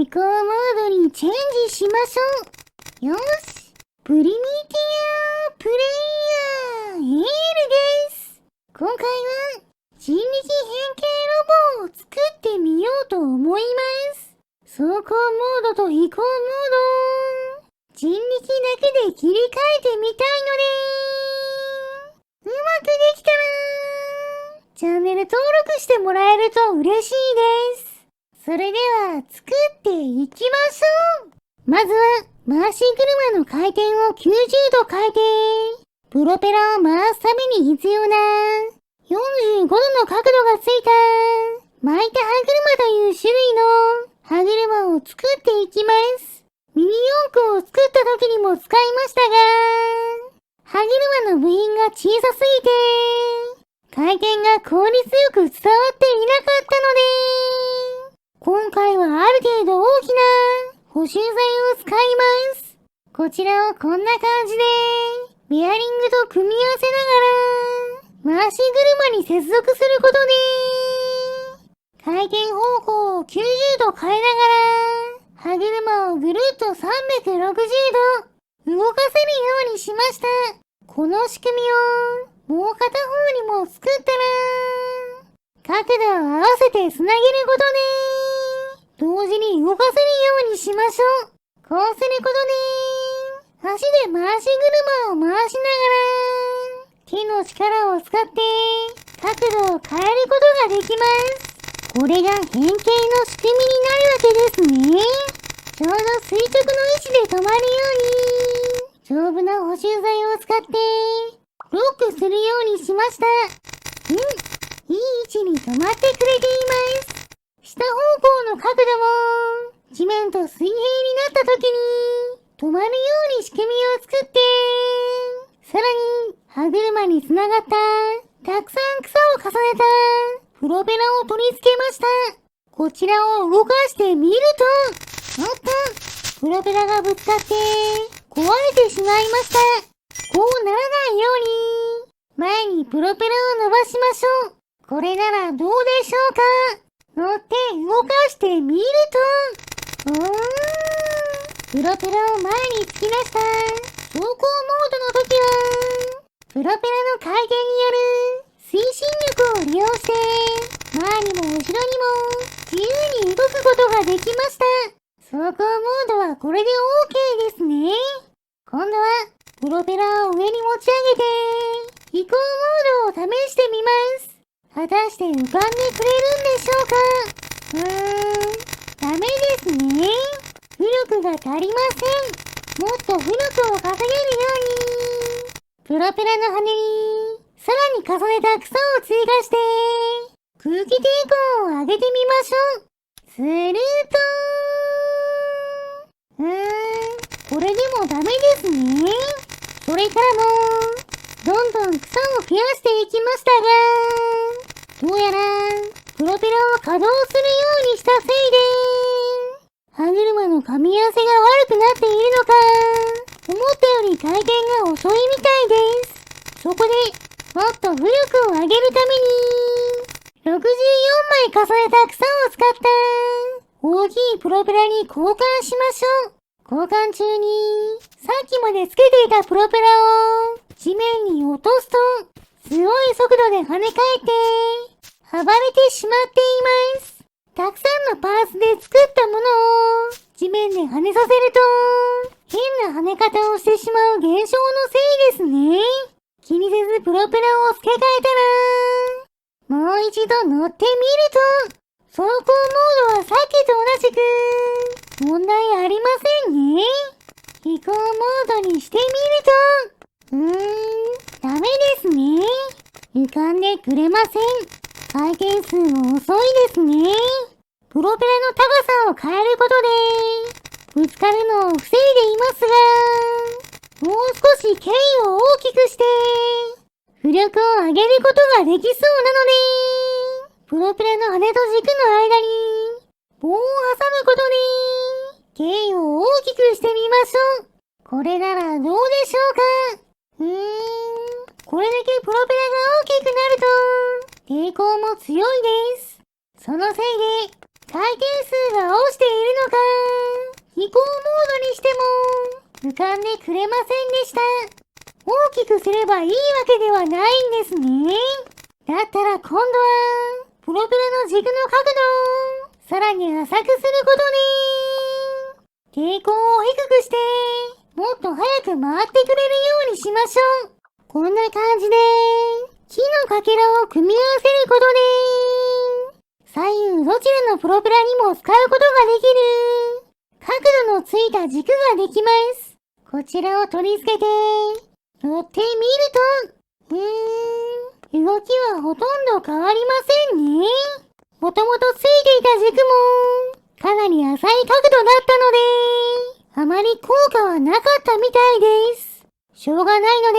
移行モードにチェンジしましょう。よし。プリミティアプレイヤーエールです。今回は人力変形ロボを作ってみようと思います。走行モードと移行モード。人力だけで切り替えてみたいので、うまくできたら、チャンネル登録してもらえると嬉しいです。それでは作っていきましょう。まずは回し車の回転を90度変えて、プロペラを回すために必要な45度の角度がついた巻いた歯車という種類の歯車を作っていきます。ミニ四駆を作った時にも使いましたが、歯車の部品が小さすぎて、回転が効率よく伝わっていなかったので、今回はある程度大きな補修材を使います。こちらをこんな感じで、ベアリングと組み合わせながら、回し車に接続することで、回転方向を90度変えながら、歯車をぐるっと360度動かせるようにしました。この仕組みをもう片方にも作ったら、角度を合わせてつなげることで、同時に動かせるようにしましょう。こうすることで、足で回し車を回しながら、手の力を使って角度を変えることができます。これが変形の仕組みになるわけですね。ちょうど垂直の位置で止まるように、丈夫な補修材を使ってロックするようにしました。いい位置に止まってくれています。下方向の角度も地面と水平になった時に止まるように仕組みを作って、さらに歯車につながったたくさん草を重ねたプロペラを取り付けました。こちらを動かしてみると、おっと、プロペラがぶつかって壊れてしまいました。こうならないように前にプロペラを伸ばしましょう。これならどうでしょうか。乗って動かしてみると、プロペラを前に突き出した走行モードの時は、プロペラの回転による推進力を利用して、前にも後ろにも自由に動くことができました。走行モードはこれで OK ですね。今度はプロペラを上に持ち上げて、移行モードを試してみます。果たして浮かんでくれるんでしょうか。ダメですね。浮力が足りません。もっと浮力を稼げるように、プロペラの羽にさらに重ねた草を追加して、空気抵抗を上げてみましょう。すると、これでもダメですね。それからも、どんどん草を増やしていきましたが、どうやら、プロペラを稼働するようにしたせいで、歯車の噛み合わせが悪くなっているのか、思ったより回転が遅いみたいです。そこで、もっと浮力を上げるために、64枚重ねた草を使った大きいプロペラに交換しましょう。交換中に、さっきまでつけていたプロペラを地面に落とすと、すごい速度で跳ね返って、暴れてしまっています。たくさんのパーツで作ったものを地面で跳ねさせると、変な跳ね方をしてしまう現象のせいですね。気にせずプロペラを付け替えたら、もう一度乗ってみると、走行モードはさっきと同じく、問題ありませんね。移行モードにしてみると、ダメですね。浮かんでくれません。回転数も遅いですね。プロペラの高さを変えることで、ぶつかるのを防いでいますが、もう少し径を大きくして、浮力を上げることができそうなので、プロペラの羽と軸の間に棒を挟むことで、径を大きくしてみましょう。これならどうでしょうか。これだけプロペラが大きくなると、抵抗も強いです。そのせいで、回転数が落ちているのか、飛行モードにしても浮かんでくれませんでした。大きくすればいいわけではないんですね。だったら今度はプロペラの軸の角度をさらに浅くすることで抵抗を低くしてもっと早く回ってくれるようにしましょう。こんな感じで木のかけらを組み合わせることで左右どちらのプロペラにも使うことができる角度のついた軸ができます。こちらを取り付けて乗ってみると、動きはほとんど変わりませんね。もともとついていた軸もかなり浅い角度だったので、あまり効果はなかったみたいです。しょうがないので、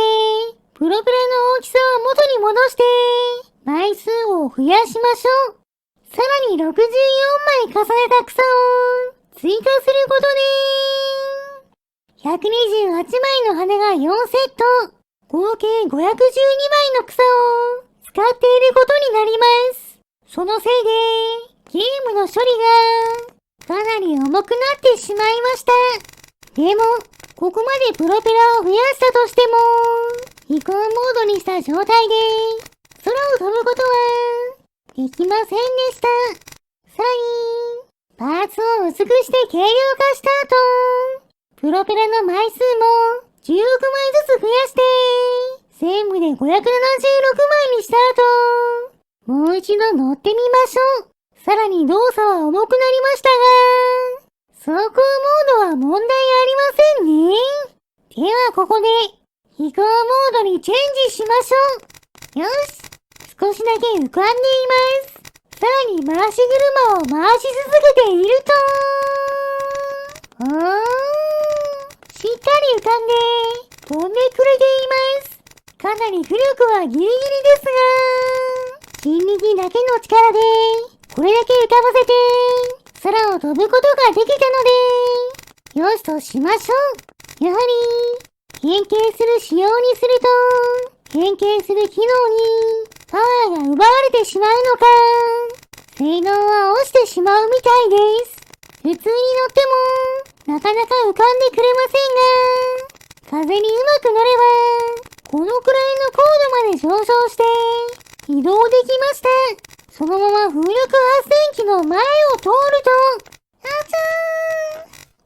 プロペラの大きさを元に戻して、枚数を増やしましょう。さらに64枚重ねた草を追加することで、128枚の羽が4セット、合計512枚の草を使っていることになります。そのせいで、ゲームの処理がかなり重くなってしまいました。でも、ここまでプロペラを増やしたとしても、飛行モードにした状態で空を飛ぶことはできませんでした。さらに、パーツを薄くして軽量化した後、プロペラの枚数も16枚ずつ増やして、全部で576枚にした後、もう一度乗ってみましょう。さらに動作は重くなりましたが、走行モードは問題ありませんね。ではここで飛行モードにチェンジしましょう。よし、少しだけ浮かんでいます。さらに回し車を回し続けていると、しっかり浮かんで飛んでくれています。かなり浮力はギリギリですが、人力だけの力でこれだけ浮かばせて空を飛ぶことができたので、よしとしましょう。やはり変形する仕様にすると、変形する機能にパワーが奪われてしまうのか、性能は落ちてしまうみたいです。普通に乗ってもなかなか浮かんでくれませんが、風にうまく乗ればこのくらいの高度まで上昇して移動できました。そのまま風力発電機の前を通ると、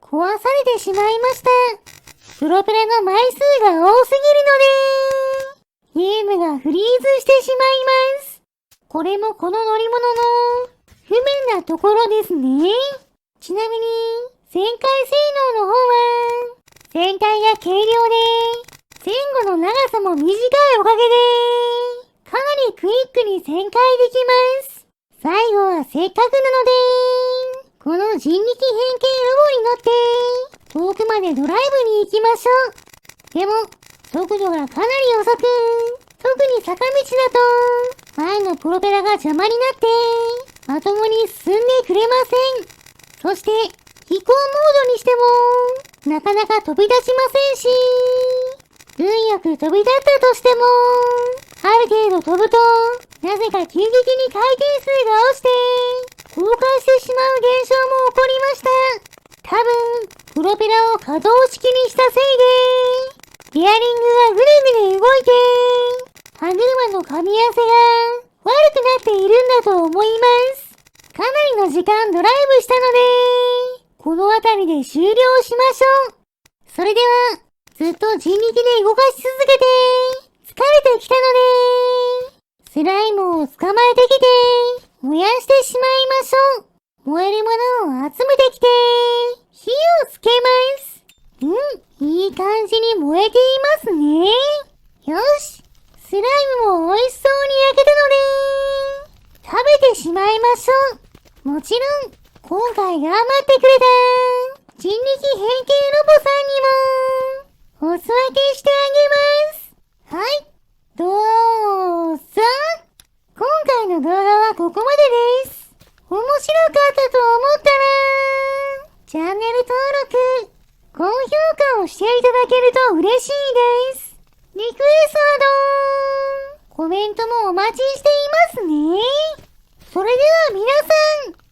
壊されてしまいました。プロペラの枚数が多すぎるので、ゲームがフリーズしてしまいます。これもこの乗り物の不便なところですね。ちなみに、旋回性能の方は、全体が軽量で、前後の長さも短いおかげで、かなりクイックに旋回できます。最後はせっかくなので、この人力変形ロボに乗って、遠くまでドライブに行きましょう。でも、速度がかなり遅く、特に坂道だと、前のプロペラが邪魔になって、まともに進んでくれません。そして、飛行モードにしても、なかなか飛び立ちませんし、運よく飛び立ったとしても、ある程度飛ぶと、なぜか急激に回転数が落ちて、崩壊してしまう現象も起こりました。多分、プロペラを可動式にしたせいで、ベアリングがぐるぐる動いて、歯車の噛み合わせが悪くなっているんだと思います。かなりの時間ドライブしたので、この辺りで終了しましょう。それでは、ずっと人力で動かし続けて、疲れてきたので、スライムを捕まえてきて、燃やしてしまいましょう。燃えるものを集めてきて、火をつけます。いい感じに燃えていますね。よし、スライムも美味しそうに焼けたので、食べてしまいましょう。もちろん、今回頑張ってくれた、人力変形ロボさんにも、お裾分けしてあげます。はい、どうぞ。今回の動画はここまでです。面白かったと思ったら、チャンネル登録、高評価をしていただけると嬉しいです。リクエストなど、コメントもお待ちしていますね。それでは皆さん、